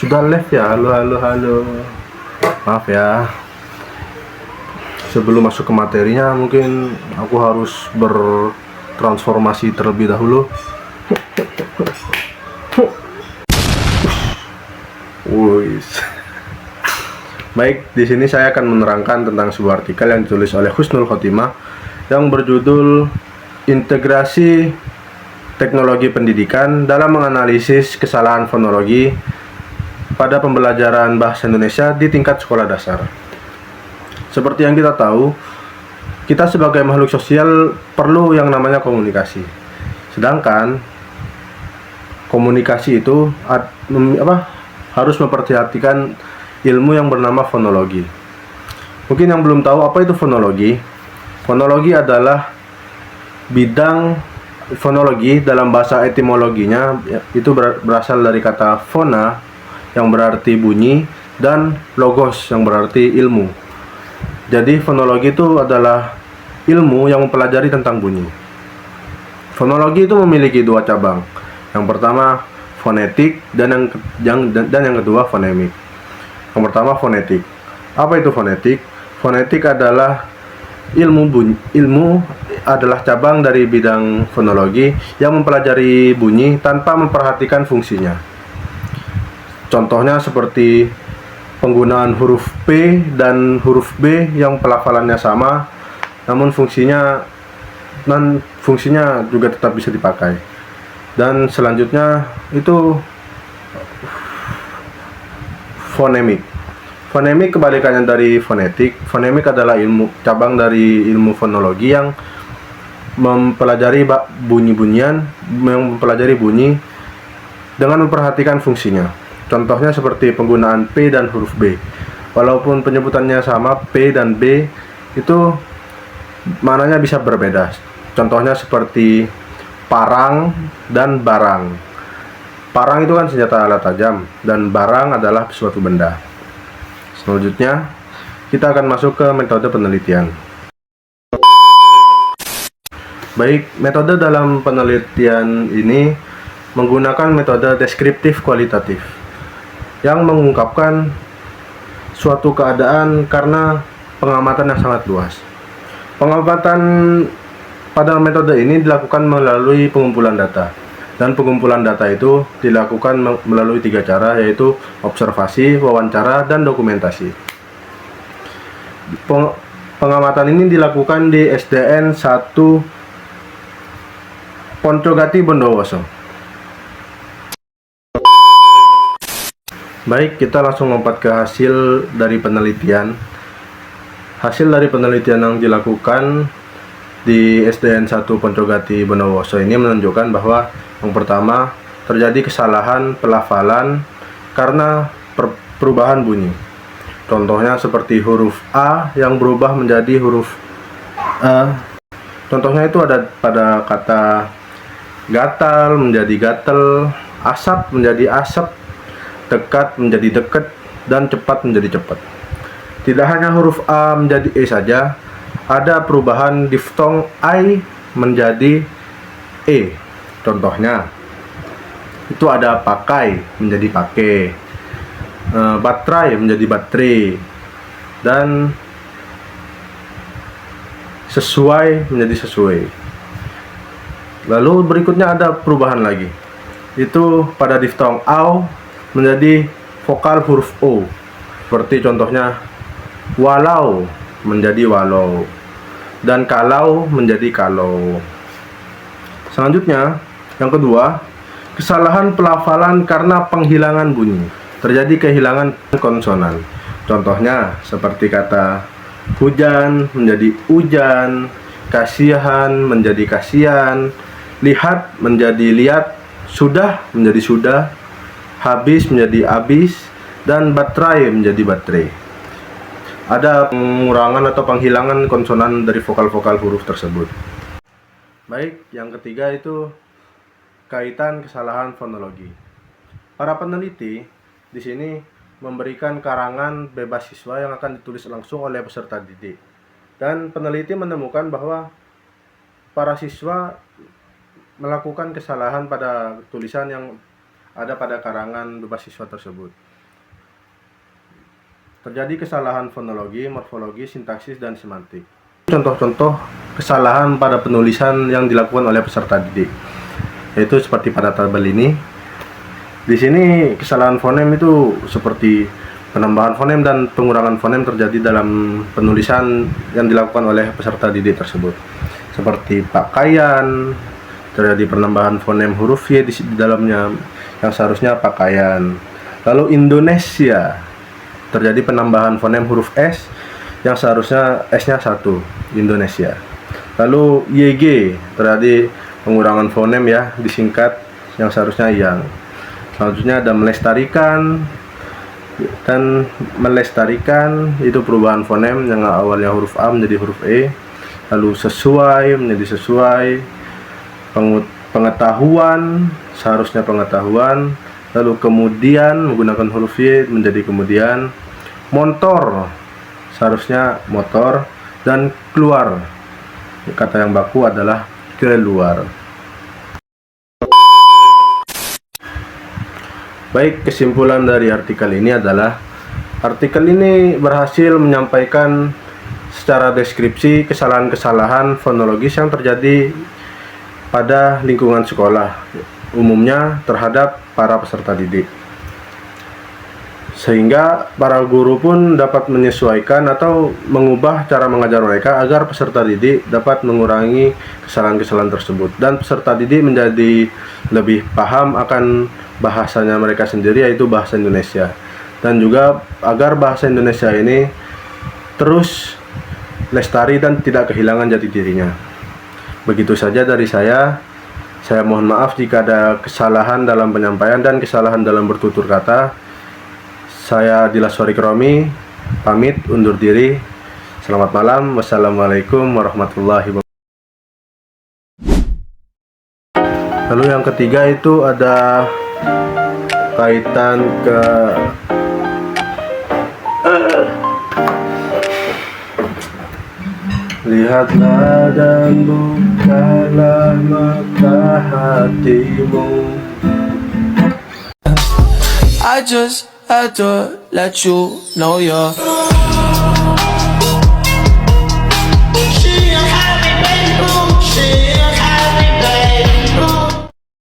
Sudah live ya? Halo, halo, halo. Maaf ya. Sebelum masuk ke materinya, mungkin aku harus bertransformasi terlebih dahulu. Wuis. Baik, di sini saya akan menerangkan tentang sebuah artikel yang ditulis oleh Husnul Khotimah yang berjudul Integrasi Teknologi Pendidikan dalam Menganalisis Kesalahan Fonologi pada Pembelajaran Bahasa Indonesia di tingkat sekolah dasar. Seperti yang kita tahu, kita sebagai makhluk sosial perlu yang namanya komunikasi. Sedangkan komunikasi itu harus memperhatikan ilmu yang bernama fonologi. Mungkin yang belum tahu apa itu fonologi. Fonologi adalah bidang fonologi dalam bahasa etimologinya itu berasal dari kata fona yang berarti bunyi dan logos yang berarti ilmu. Jadi fonologi itu adalah ilmu yang mempelajari tentang bunyi. Fonologi itu memiliki dua cabang. Yang pertama fonetik dan yang kedua fonemik. Yang pertama fonetik. Apa itu fonetik? Fonetik adalah ilmu adalah cabang dari bidang fonologi yang mempelajari bunyi tanpa memperhatikan fungsinya. Contohnya seperti penggunaan huruf P dan huruf B yang pelafalannya sama, namun fungsinya juga tetap bisa dipakai. Dan selanjutnya itu fonemik. Fonemik kebalikannya dari fonetik. Fonemik adalah cabang dari ilmu fonologi yang mempelajari bunyi-bunyian, yang mempelajari bunyi dengan memperhatikan fungsinya. Contohnya seperti penggunaan P dan huruf B. Walaupun penyebutannya sama, P dan B itu maknanya bisa berbeda. Contohnya seperti parang dan barang. Parang itu kan senjata alat tajam dan barang adalah suatu benda. Selanjutnya, kita akan masuk ke metode penelitian. Baik, metode dalam penelitian ini menggunakan metode deskriptif kualitatif yang mengungkapkan suatu keadaan karena pengamatan yang sangat luas. Pengamatan pada metode ini dilakukan melalui pengumpulan data, dan pengumpulan data itu dilakukan melalui 3 cara, yaitu observasi, wawancara, dan dokumentasi. Pengamatan ini dilakukan di SDN 1 Poncogati Bondowoso. Baik, kita langsung lompat ke hasil dari penelitian. Hasil dari penelitian yang dilakukan di SDN 1 Poncogati Bondowoso ini menunjukkan bahwa yang pertama, terjadi kesalahan pelafalan karena perubahan bunyi. Contohnya seperti huruf A yang berubah menjadi huruf E. Contohnya itu ada pada kata gatal menjadi gatel, asap menjadi asap, dekat menjadi deket, dan cepat menjadi cepat. Tidak hanya huruf A menjadi E saja, ada perubahan diftong I menjadi E. Contohnya, itu ada pakai menjadi pakai, baterai menjadi baterai, dan sesuai menjadi sesuai. Lalu berikutnya ada perubahan lagi, itu pada diftong AU menjadi vokal huruf O. Seperti contohnya walau menjadi walau, dan kalau menjadi kalau. Selanjutnya, yang kedua, kesalahan pelafalan karena penghilangan bunyi. Terjadi kehilangan konsonan. Contohnya seperti kata hujan menjadi hujan, kasihan menjadi kasihan, lihat menjadi lihat, sudah menjadi sudah, habis menjadi habis, dan baterai menjadi baterai. Ada pengurangan atau penghilangan konsonan dari vokal-vokal huruf tersebut. Baik, yang ketiga itu kaitan kesalahan fonologi. Para peneliti di sini memberikan karangan bebas siswa yang akan ditulis langsung oleh peserta didik. Dan peneliti menemukan bahwa para siswa melakukan kesalahan pada tulisan yang ada pada karangan bebas siswa tersebut. terjadi kesalahan fonologi, morfologi, sintaksis, dan semantik. Contoh-contoh kesalahan pada penulisan yang dilakukan oleh peserta didik, yaitu seperti pada tabel ini. Di sini kesalahan fonem itu seperti penambahan fonem dan pengurangan fonem terjadi dalam penulisan yang dilakukan oleh peserta didik tersebut. Seperti pakaian, terjadi penambahan fonem huruf Y di dalamnya yang seharusnya pakaian. Lalu Indonesia, terjadi penambahan fonem huruf S yang seharusnya S-nya 1, Indonesia. Lalu YG, terjadi pengurangan fonem ya, disingkat yang seharusnya yang. Selanjutnya ada melestarikan, dan melestarikan itu perubahan fonem yang awalnya huruf A menjadi huruf E. Lalu sesuai menjadi sesuai, pengetahuan seharusnya pengetahuan, lalu kemudian menggunakan huruf Y menjadi kemudian, motor seharusnya motor, dan keluar, kata yang baku adalah keluar. Baik, kesimpulan dari artikel ini adalah artikel ini berhasil menyampaikan secara deskripsi kesalahan-kesalahan fonologis yang terjadi pada lingkungan sekolah, umumnya terhadap para peserta didik. Sehingga para guru pun dapat menyesuaikan atau mengubah cara mengajar mereka agar peserta didik dapat mengurangi kesalahan-kesalahan tersebut, dan peserta didik menjadi lebih paham akan bahasanya mereka sendiri, yaitu bahasa Indonesia, dan juga agar bahasa Indonesia ini terus lestari dan tidak kehilangan jati dirinya. Begitu saja dari saya. Saya mohon maaf jika ada kesalahan dalam penyampaian dan kesalahan dalam bertutur kata. Saya Dilas Romi, pamit undur diri. Selamat malam. Wassalamualaikum warahmatullahi wabarakatuh. Lalu yang ketiga itu ada kaitan ke lihatlah dan bukalah mata hatimu. I just had to let you know you're